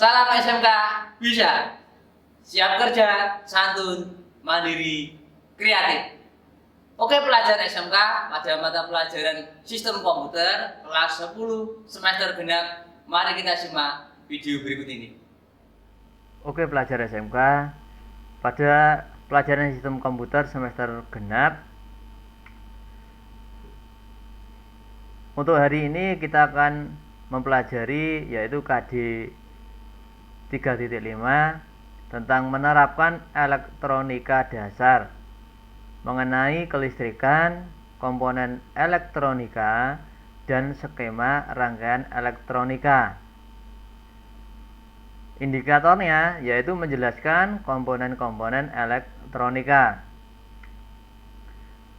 Salam SMK bisa. Siap kerja, santun, mandiri, kreatif. Oke pelajar SMK, pada mata pelajaran Sistem Komputer kelas 10 semester genap, mari kita simak video berikut ini. Oke pelajar SMK, pada pelajaran Sistem Komputer semester genap, untuk hari ini kita akan mempelajari yaitu KD 3.5 tentang menerapkan elektronika dasar mengenai kelistrikan, komponen elektronika, dan skema rangkaian elektronika. Indikatornya yaitu menjelaskan komponen-komponen elektronika.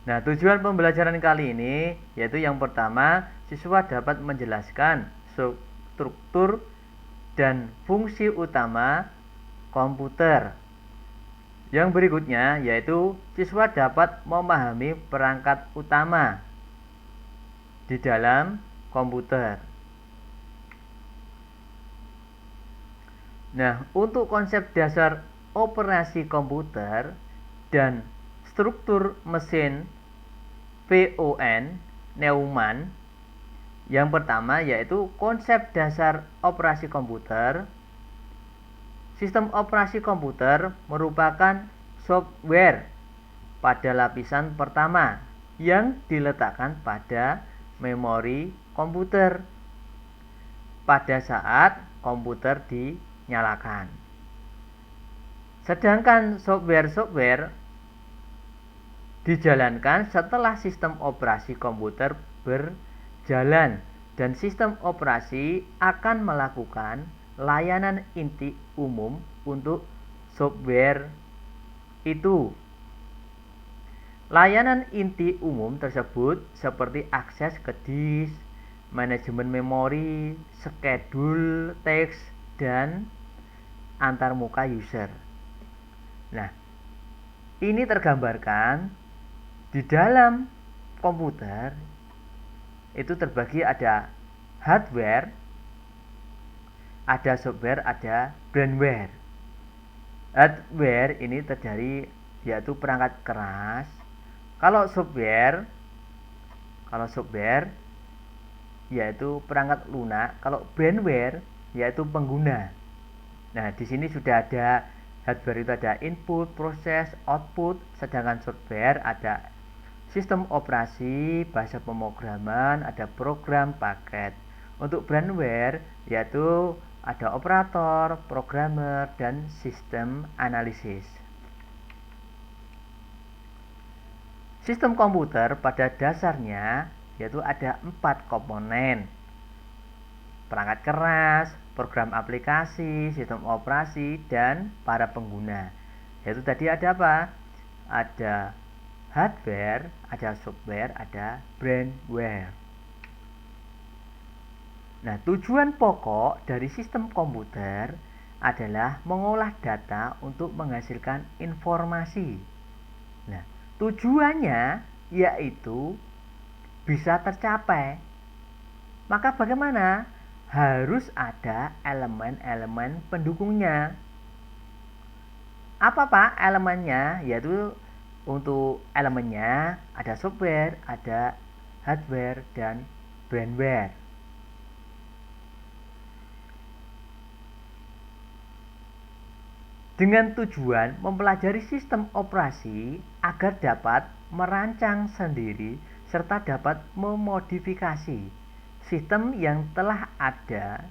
Nah, tujuan pembelajaran kali ini yaitu yang pertama, siswa dapat menjelaskan struktur dan fungsi utama komputer. Yang berikutnya yaitu siswa dapat memahami perangkat utama di dalam komputer. Nah, untuk konsep dasar operasi komputer dan struktur mesin VON Neumann, yang pertama yaitu konsep dasar operasi komputer. Sistem operasi komputer merupakan software pada lapisan pertama yang diletakkan pada memori komputer pada saat komputer dinyalakan. Sedangkan software dijalankan setelah sistem operasi komputer berjalan, dan sistem operasi akan melakukan layanan inti umum untuk software itu. Layanan inti umum tersebut seperti akses ke disk, manajemen memori, schedule teks, dan antarmuka user. Nah, ini tergambarkan di dalam komputer itu terbagi ada hardware, ada software, ada firmware. Hardware ini terdiri yaitu perangkat keras. Kalau software yaitu perangkat lunak. Kalau firmware yaitu pengguna. Nah, di sini sudah ada hardware itu ada input, proses, output, sedangkan software ada sistem operasi, bahasa pemrograman, ada program, paket. Untuk firmware yaitu ada operator, programmer, dan sistem analisis. Sistem komputer pada dasarnya yaitu ada 4 komponen: perangkat keras, program aplikasi, sistem operasi, dan para pengguna. Yaitu tadi ada apa? Ada hardware, ada software, ada firmware. Nah, tujuan pokok dari sistem komputer adalah mengolah data untuk menghasilkan informasi. Nah, tujuannya yaitu bisa tercapai. Maka bagaimana? Harus ada elemen-elemen pendukungnya. Apa Pak elemennya? Yaitu untuk elemennya ada software, ada hardware, dan firmware. Dengan tujuan mempelajari sistem operasi agar dapat merancang sendiri serta dapat memodifikasi sistem yang telah ada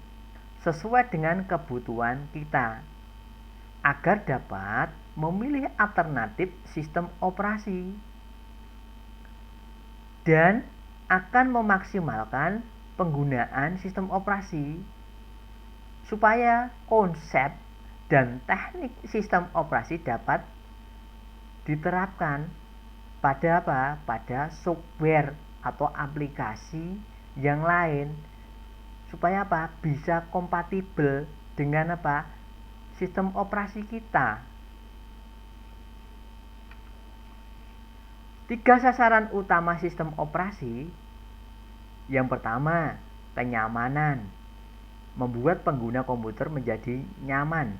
sesuai dengan kebutuhan kita, agar dapat memilih alternatif sistem operasi dan akan memaksimalkan penggunaan sistem operasi supaya konsep dan teknik sistem operasi dapat diterapkan pada apa? Pada software atau aplikasi yang lain, supaya apa? Bisa kompatibel dengan apa? Sistem operasi kita. 3 sasaran utama sistem operasi. Yang pertama, kenyamanan. membuat pengguna komputer menjadi nyaman,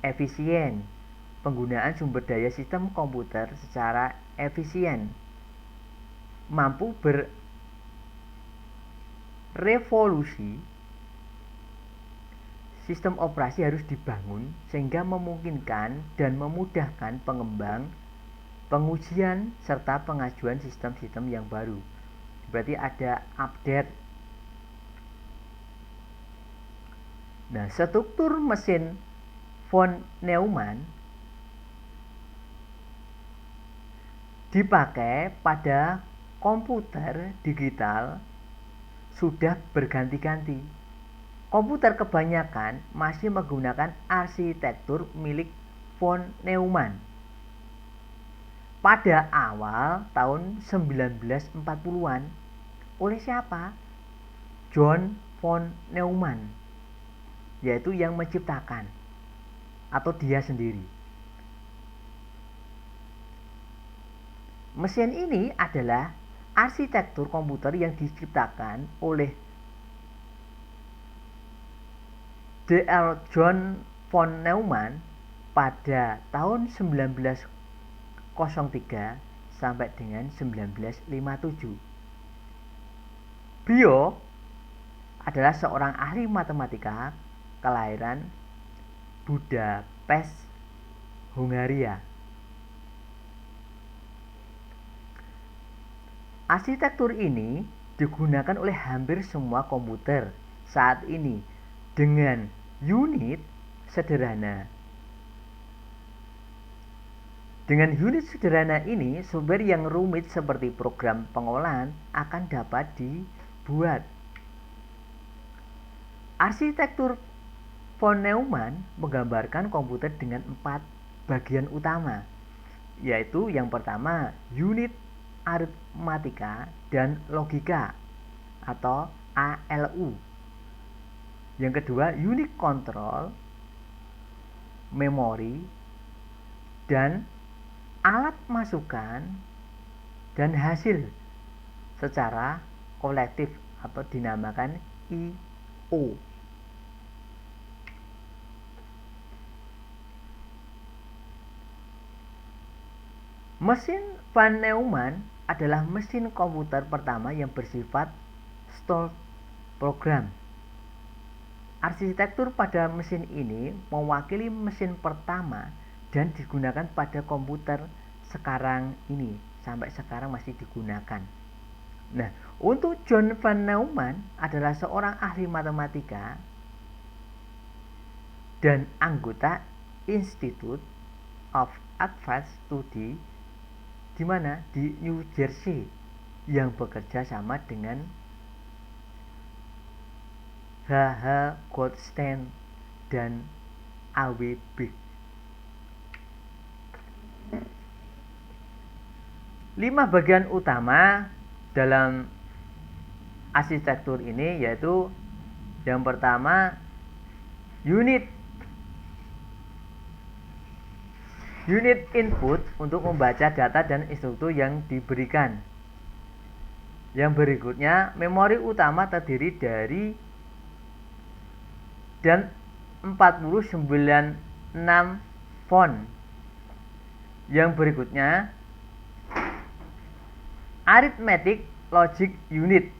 efisien, penggunaan sumber daya sistem komputer secara efisien, mampu berevolusi. Sistem operasi harus dibangun sehingga memungkinkan dan memudahkan pengembang, pengujian, serta pengajuan sistem-sistem yang baru. Berarti ada update. Nah, struktur mesin von Neumann dipakai pada komputer digital sudah berganti-ganti. Komputer kebanyakan masih menggunakan arsitektur milik von Neumann. Pada awal tahun 1940-an, oleh siapa? John von Neumann, yaitu yang menciptakan atau dia sendiri. Mesin ini adalah arsitektur komputer yang diciptakan oleh Dr. John von Neumann pada tahun 1903 sampai dengan 1957. Beliau adalah seorang ahli matematika kelahiran Budapest, Hungaria. Arsitektur ini digunakan oleh hampir semua komputer saat ini dengan unit sederhana. Dengan unit sederhana ini, software yang rumit seperti program pengolahan akan dapat dibuat. Arsitektur von Neumann menggambarkan komputer dengan 4 bagian utama, yaitu yang pertama unit aritmatika dan logika atau ALU. Yang kedua, unit control, memori, dan alat masukan dan hasil secara kolektif atau dinamakan I/O. Mesin von Neumann adalah mesin komputer pertama yang bersifat stalled program. Arsitektur pada mesin ini mewakili mesin pertama dan digunakan pada komputer sekarang ini, sampai sekarang masih digunakan. Nah, untuk John von Neumann adalah seorang ahli matematika dan anggota Institute of Advanced Study di mana? Di New Jersey, yang bekerja sama dengan H.H. Goldstein dan A.W. Big. 5 bagian utama dalam arsitektur ini yaitu yang pertama unit input untuk membaca data dan instruktur yang diberikan. Yang berikutnya, memori utama terdiri dari 496 font. Yang berikutnya, arithmetic logic unit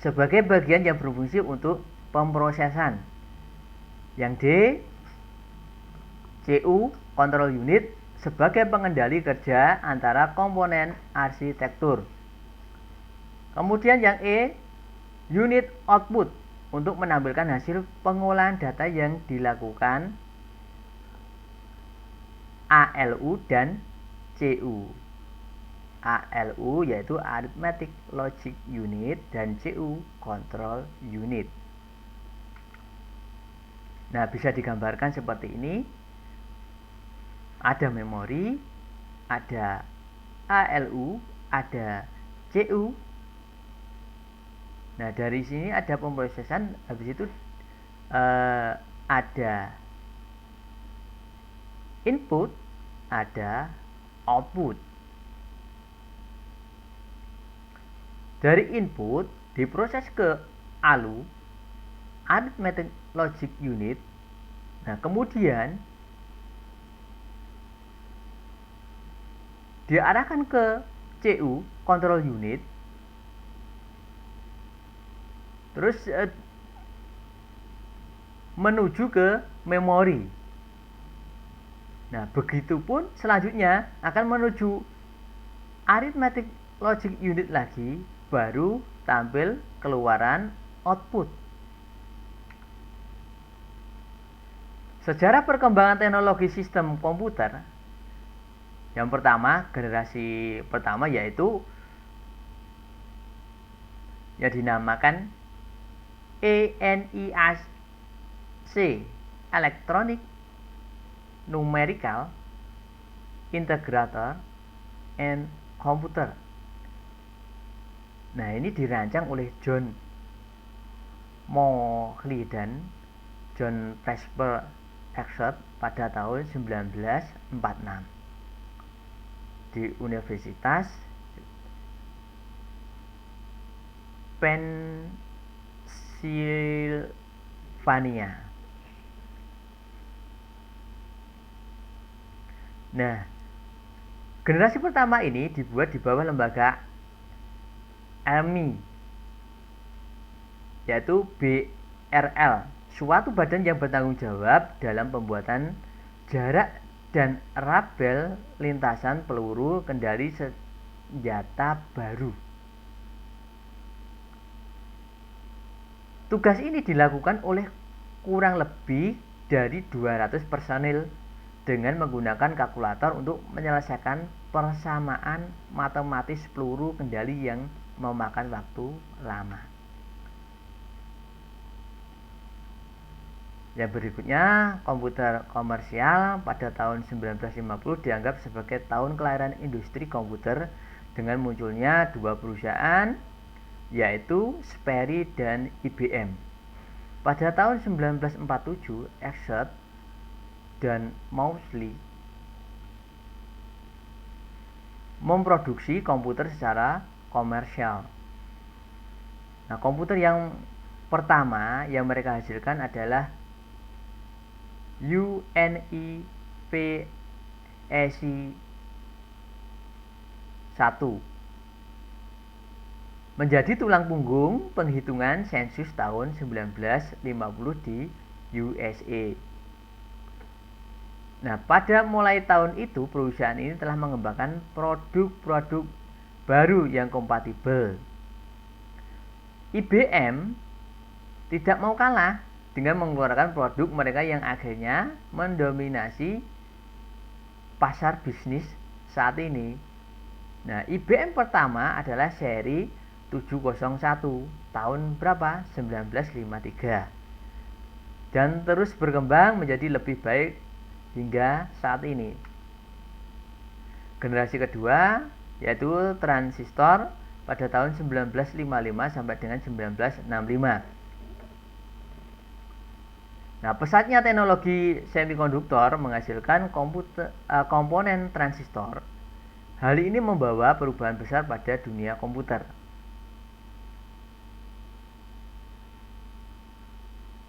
sebagai bagian yang berfungsi untuk pemrosesan. Yang D, CU control unit sebagai pengendali kerja antara komponen arsitektur. Kemudian yang E, unit output untuk menampilkan hasil pengolahan data yang dilakukan. ALU dan CU. ALU yaitu arithmetic logic unit dan CU control unit. Nah, bisa digambarkan seperti ini. Ada memori, ada ALU, ada CU. Nah, dari sini ada pemrosesan, habis itu ada input, ada output. Dari input diproses ke ALU, Arithmetic Logic Unit. Nah, kemudian diarahkan ke CU, Control Unit. Terus menuju ke memori. Nah, begitupun selanjutnya akan menuju Arithmetic Logic Unit lagi, baru tampil keluaran output. Sejarah perkembangan teknologi sistem komputer. Yang pertama, generasi pertama yaitu yang dinamakan ENIAC, Electronic Numerical Integrator and Computer. Nah, ini dirancang oleh John Moseley dan John Presper Exert pada tahun 1946 di Universitas Pennsylvania. Nah, generasi pertama ini dibuat di bawah lembaga ALMI, yaitu BRL, suatu badan yang bertanggung jawab dalam pembuatan jarak dan rabel lintasan peluru kendali senjata baru. Tugas ini dilakukan oleh kurang lebih dari 200 personil dengan menggunakan kalkulator untuk menyelesaikan persamaan matematis peluru kendali yang memakan waktu lama. Yang berikutnya, komputer komersial pada tahun 1950 dianggap sebagai tahun kelahiran industri komputer dengan munculnya dua perusahaan, yaitu Sperry dan IBM. Pada tahun 1947, Exert dan Moseley memproduksi komputer secara komersial. Nah, komputer yang pertama yang mereka hasilkan adalah UNIPEC 1, menjadi tulang punggung penghitungan sensus tahun 1950 di USA. Nah, pada mulai tahun itu perusahaan ini telah mengembangkan produk-produk baru yang kompatibel. IBM tidak mau kalah dengan mengeluarkan produk mereka yang akhirnya mendominasi pasar bisnis saat ini. Nah, IBM pertama adalah seri 701 tahun berapa? 1953. Dan terus berkembang menjadi lebih baik hingga saat ini. Generasi kedua yaitu transistor pada tahun 1955 sampai dengan 1965. Nah, pesatnya teknologi semikonduktor menghasilkan komponen transistor. Hal ini membawa perubahan besar pada dunia komputer.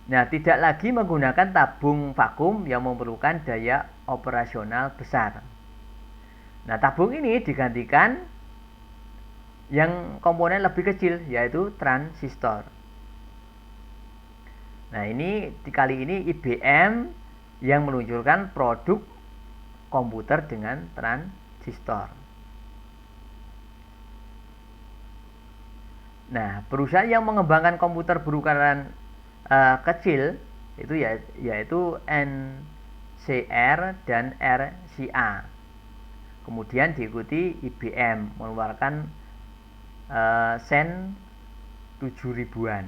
Nah, tidak lagi menggunakan tabung vakum yang memerlukan daya operasional besar. Nah, tabung ini digantikan yang komponen lebih kecil, yaitu transistor. Nah, kali ini IBM yang meluncurkan produk komputer dengan transistor. Nah, perusahaan yang mengembangkan komputer berukuran kecil itu yaitu NCR dan RCA. Kemudian diikuti IBM mengeluarkan Sen 7000-an.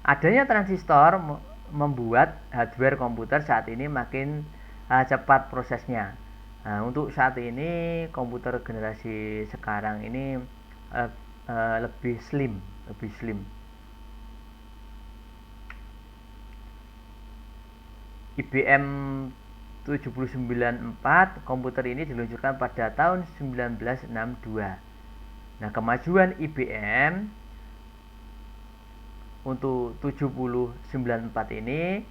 Adanya transistor membuat hardware komputer saat ini makin cepat prosesnya. Nah, untuk saat ini komputer generasi sekarang ini lebih slim. IBM 794 komputer ini diluncurkan pada tahun 1962. Nah, kemajuan IBM untuk 7094 ini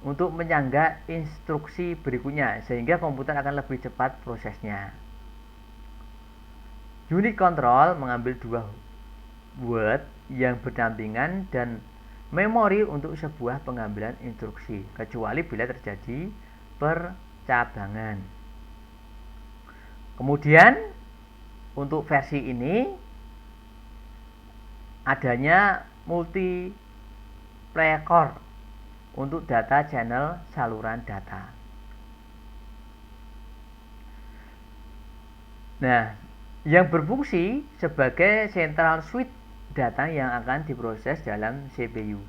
untuk menyangga instruksi berikutnya sehingga komputer akan lebih cepat prosesnya. Unit control mengambil dua word yang berdampingan dan memori untuk sebuah pengambilan instruksi, kecuali bila terjadi percabangan. Kemudian untuk versi ini adanya multiplay core untuk data channel saluran data. Nah, yang berfungsi sebagai central switch data yang akan diproses dalam CPU.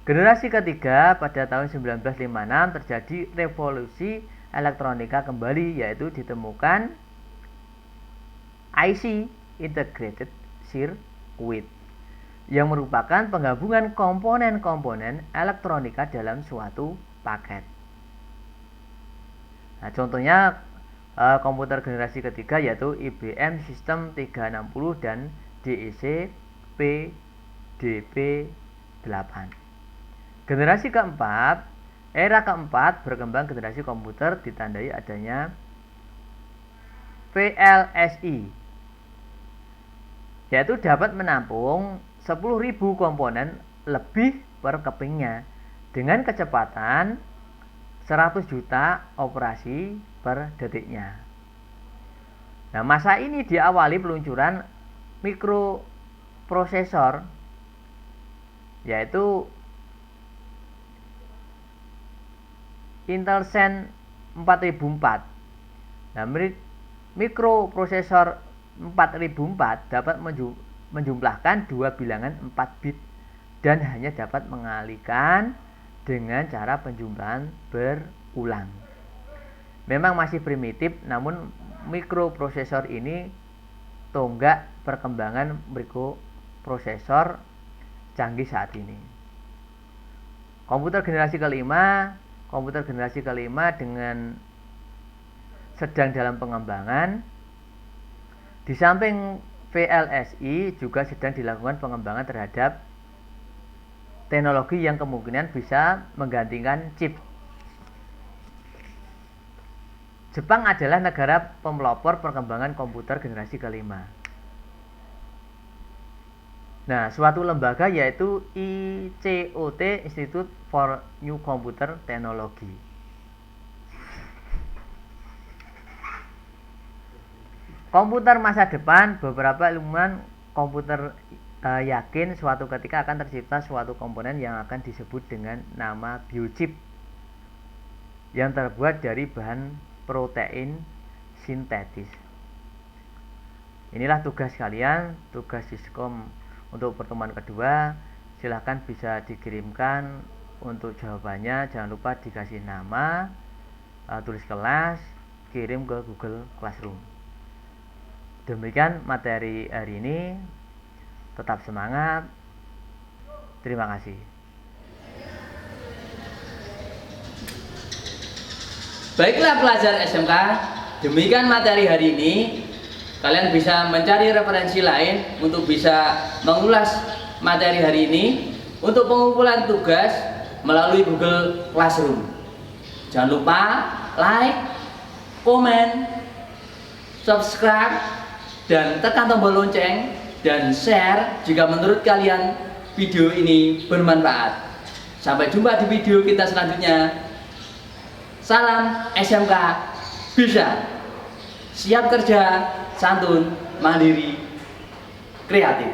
Generasi ketiga pada tahun 1956 terjadi revolusi elektronika kembali, yaitu ditemukan IC Integrated Circuit yang merupakan penggabungan komponen-komponen elektronika dalam suatu paket. Nah, contohnya komputer generasi ketiga yaitu IBM System 360 dan DEC PDP-8. Generasi keempat, era keempat berkembang generasi komputer ditandai adanya VLSI, yaitu dapat menampung 10.000 komponen lebih per kepingnya dengan kecepatan 100 juta operasi per detiknya. Nah, masa ini diawali peluncuran mikroprosesor yaitu Intel Zen 4004. Nah, mikroprosesor 4004 dapat menjumlahkan dua bilangan 4 bit dan hanya dapat mengalihkan dengan cara penjumlahan berulang. Memang masih primitif, namun mikroprosesor ini tonggak perkembangan mikroprosesor canggih saat ini. Komputer generasi kelima dengan sedang dalam pengembangan. Di samping VLSI juga sedang dilakukan pengembangan terhadap teknologi yang kemungkinan bisa menggantikan chip. Jepang adalah negara pemelopor perkembangan komputer generasi kelima. Nah, suatu lembaga yaitu ICOT, Institute for New Computer Technology. Komputer masa depan, beberapa ilmuwan komputer yakin suatu ketika akan tercipta suatu komponen yang akan disebut dengan nama biochip yang terbuat dari bahan protein sintetis. Inilah tugas kalian, tugas Siskom untuk pertemuan kedua. Silahkan bisa dikirimkan untuk jawabannya. Jangan lupa dikasih nama, tulis kelas, kirim ke Google Classroom. Demikian materi hari ini. Tetap semangat. Terima kasih. Baiklah pelajar SMK, demikian materi hari ini. Kalian bisa mencari referensi lain untuk bisa mengulas materi hari ini untuk pengumpulan tugas melalui Google Classroom. Jangan lupa like, komen, subscribe, dan tekan tombol lonceng dan share jika menurut kalian video ini bermanfaat. Sampai jumpa di video kita selanjutnya. Salam SMK bisa, siap kerja, santun, mandiri, kreatif.